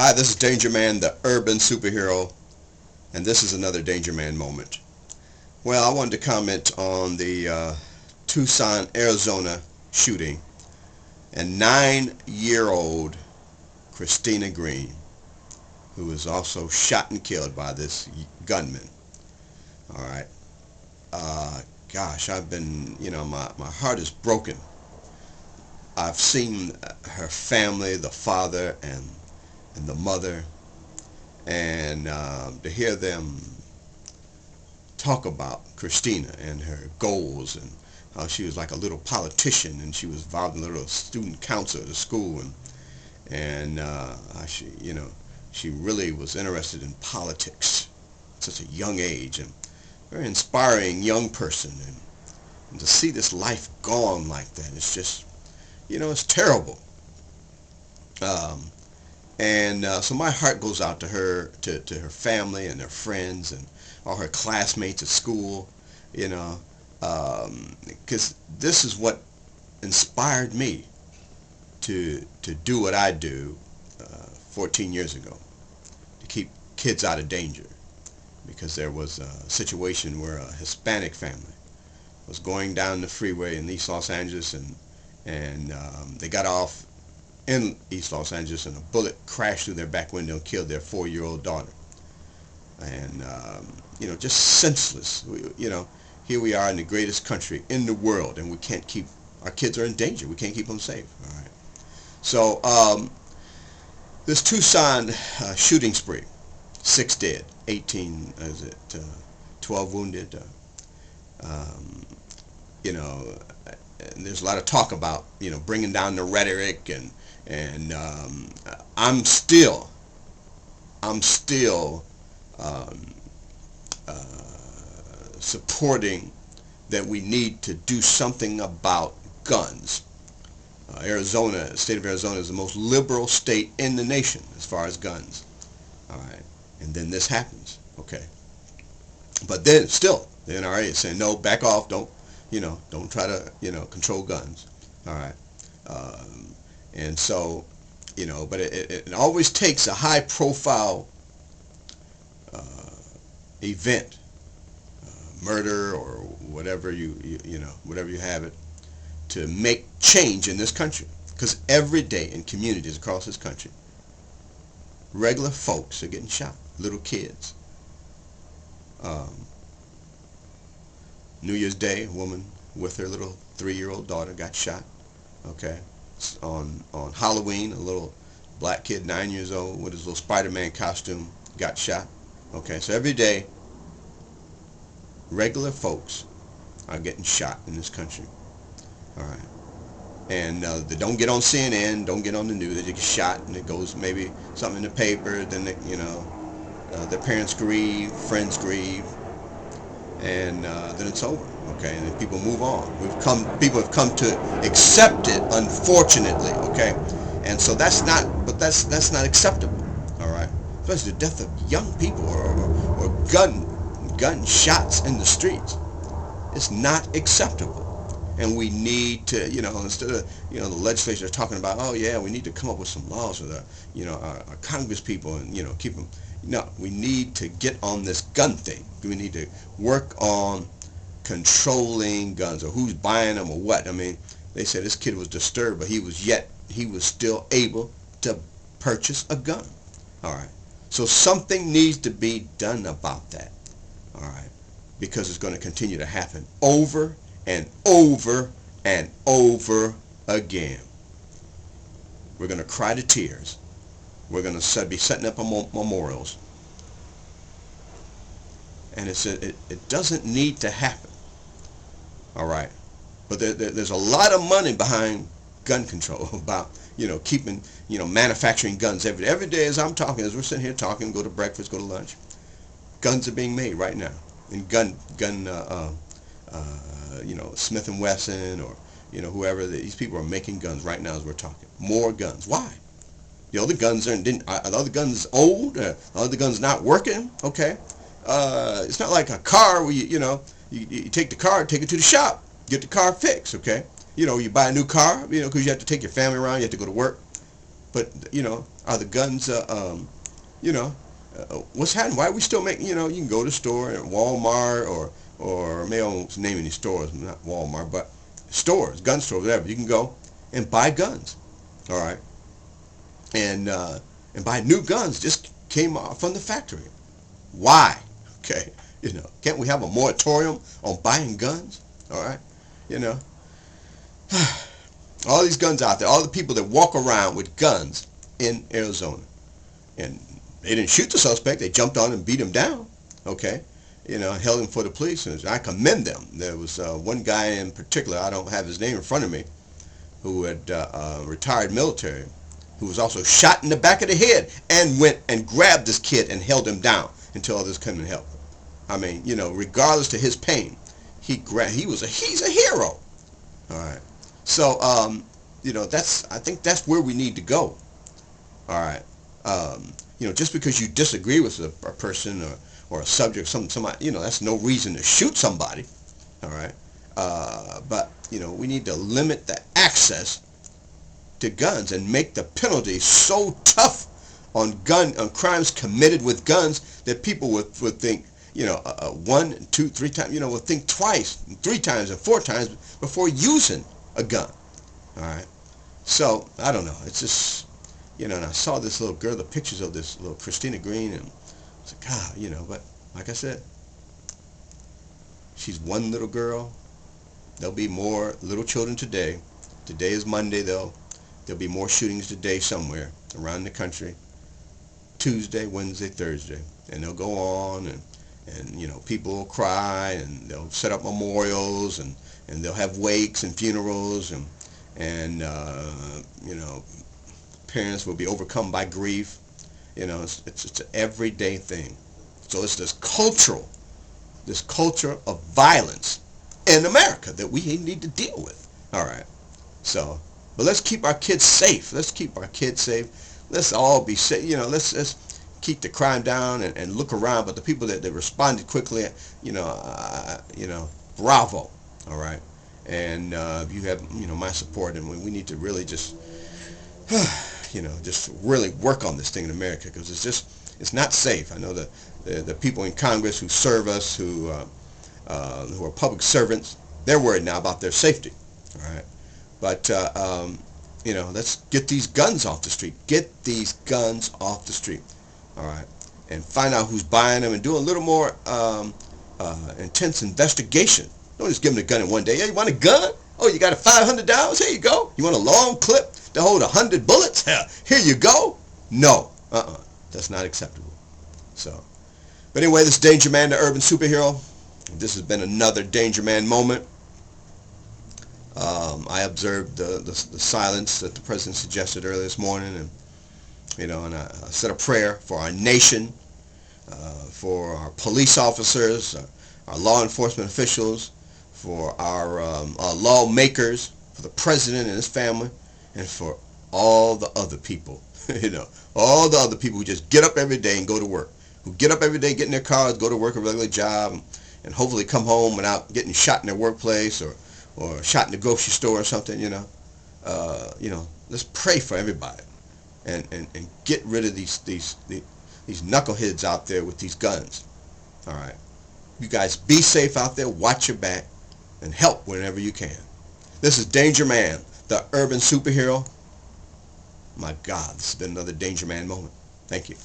Hi, this is DangerMan, the urban superhero, and this is another DangerMan moment. Well, I wanted to comment on the Tucson, Arizona shooting and 9-year-old Christina Green, who was also shot and killed by this gunman. All right. Gosh, I've been, my heart is broken. I've seen her family, the father and the mother, and to hear them talk about Christina and her goals and how she was like a little politician and she was involved in a little student council at the school, and she really was interested in politics at such a young age, and very inspiring young person, and to see this life gone like that, it's just, it's terrible. So my heart goes out to her, to her family and her friends and all her classmates at school, because this is what inspired me to do what I do 14 years ago, to keep kids out of danger, because there was a situation where a Hispanic family was going down the freeway in East Los Angeles, and they got off in East Los Angeles, and a bullet crashed through their back window and killed their 4-year-old daughter. And just senseless. Here we are in the greatest country in the world, and we can't keep our kids are in danger. We can't keep them safe. All right. So this Tucson shooting spree, 6 dead, 12 wounded. And there's a lot of talk about bringing down the rhetoric, and I'm still supporting that we need to do something about guns. Arizona, the state of Arizona, is the most liberal state in the nation as far as guns. All right, and then this happens. Okay, but then still the NRA is saying no, back off, don't try to control guns. All right, and so but it always takes a high-profile event, murder or whatever whatever you have it, to make change in this country. Because every day in communities across this country, regular folks are getting shot, little kids. New Year's Day, a woman with her little 3-year-old daughter got shot. Okay, on Halloween, a little black kid, 9 years old, with his little Spider-Man costume, got shot. Okay, so every day, regular folks are getting shot in this country. All right, and they don't get on CNN, don't get on the news. They get shot, and it goes maybe something in the paper. Then their parents grieve, friends grieve, and then it's over. Okay, and then people move on. People have come to accept it, unfortunately. Okay, and so that's not acceptable. All right, especially the death of young people or gun shots in the streets. It's not acceptable, and we need to, instead of the legislature talking about, oh yeah, we need to come up with some laws for our Congress people and keep them. No, we need to get on this gun thing. We need to work on controlling guns, or who's buying them, or what. I mean, they said this kid was disturbed, but he was still able to purchase a gun. All right, so something needs to be done about that. All right, because it's going to continue to happen over and over and over again. We're going to cry to tears. We're going to be setting up memorials, and it doesn't need to happen. All right, but there's a lot of money behind gun control, about keeping manufacturing guns every day. As I'm talking, as we're sitting here talking, go to breakfast, go to lunch, guns are being made right now, and Smith and Wesson, or whoever, these people are making guns right now as we're talking. More guns. Why? The other guns are the other guns old? Are the other guns not working? Okay. It's not like a car where you take the car, take it to the shop, get the car fixed. Okay. You buy a new car, because you have to take your family around, you have to go to work. But, are the guns, what's happening? Why are we still making, you can go to the store at Walmart or maybe I won't name any stores, not Walmart, but stores, gun stores, whatever. You can go and buy guns, all right? And buy new guns just came out from the factory. Why? Okay, can't we have a moratorium on buying guns? All right, you know, all these guns out there, all the people that walk around with guns in Arizona, and they didn't shoot the suspect; they jumped on and beat him down. Okay, held him for the police, and I commend them. There was one guy in particular, I don't have his name in front of me, who had retired military, who was also shot in the back of the head and went and grabbed this kid and held him down until others came and helped. I mean, regardless to his pain, he's a hero. All right. So, I think that's where we need to go. All right. Just because you disagree with a person or a subject, somebody, that's no reason to shoot somebody. All right. But we need to limit the access to guns and make the penalty so tough on crimes committed with guns that people would think, 1, 2, 3 times, would think twice, 3 times, and 4 times before using a gun. All right. So I don't know. It's just, and I saw this little girl, the pictures of this little Christina Green, and I was like, God, but like I said, she's one little girl. There'll be more little children today. Today is Monday, though. There'll be more shootings today somewhere around the country. Tuesday, Wednesday, Thursday. And they'll go on, and people will cry, and they'll set up memorials, and they'll have wakes and funerals, and parents will be overcome by grief. It's an everyday thing. So it's this culture of violence in America that we need to deal with. All right. So, but let's keep our kids safe. Let's all be safe. Let's keep the crime down and look around. But the people that responded quickly, bravo. All right. And you have, my support, and we need to really just, just really work on this thing in America, because it's not safe. I know the people in Congress who serve us, who are public servants, they're worried now about their safety. All right. But, let's get these guns off the street. Get these guns off the street. All right. And find out who's buying them, and do a little more intense investigation. Don't just give them a gun in one day. Yeah, you want a gun? Oh, you got a $500? Here you go. You want a long clip to hold 100 bullets? Here you go. No. That's not acceptable. So, but anyway, this is DangerMan, the urban superhero. This has been another DangerMan moment. I observed the silence that the president suggested earlier this morning, and I said a prayer for our nation, for our police officers, our law enforcement officials, for our lawmakers, for the president and his family, and for all the other people, all the other people who just get up every day and go to work, who get up every day, get in their cars, go to work, a regular job, and hopefully come home without getting shot in their workplace or shot in the grocery store or something. Let's pray for everybody, and get rid of these knuckleheads out there with these guns. All right, you guys be safe out there. Watch your back, and help whenever you can. This is DangerMan, the urban superhero. My God, this has been another DangerMan moment. Thank you.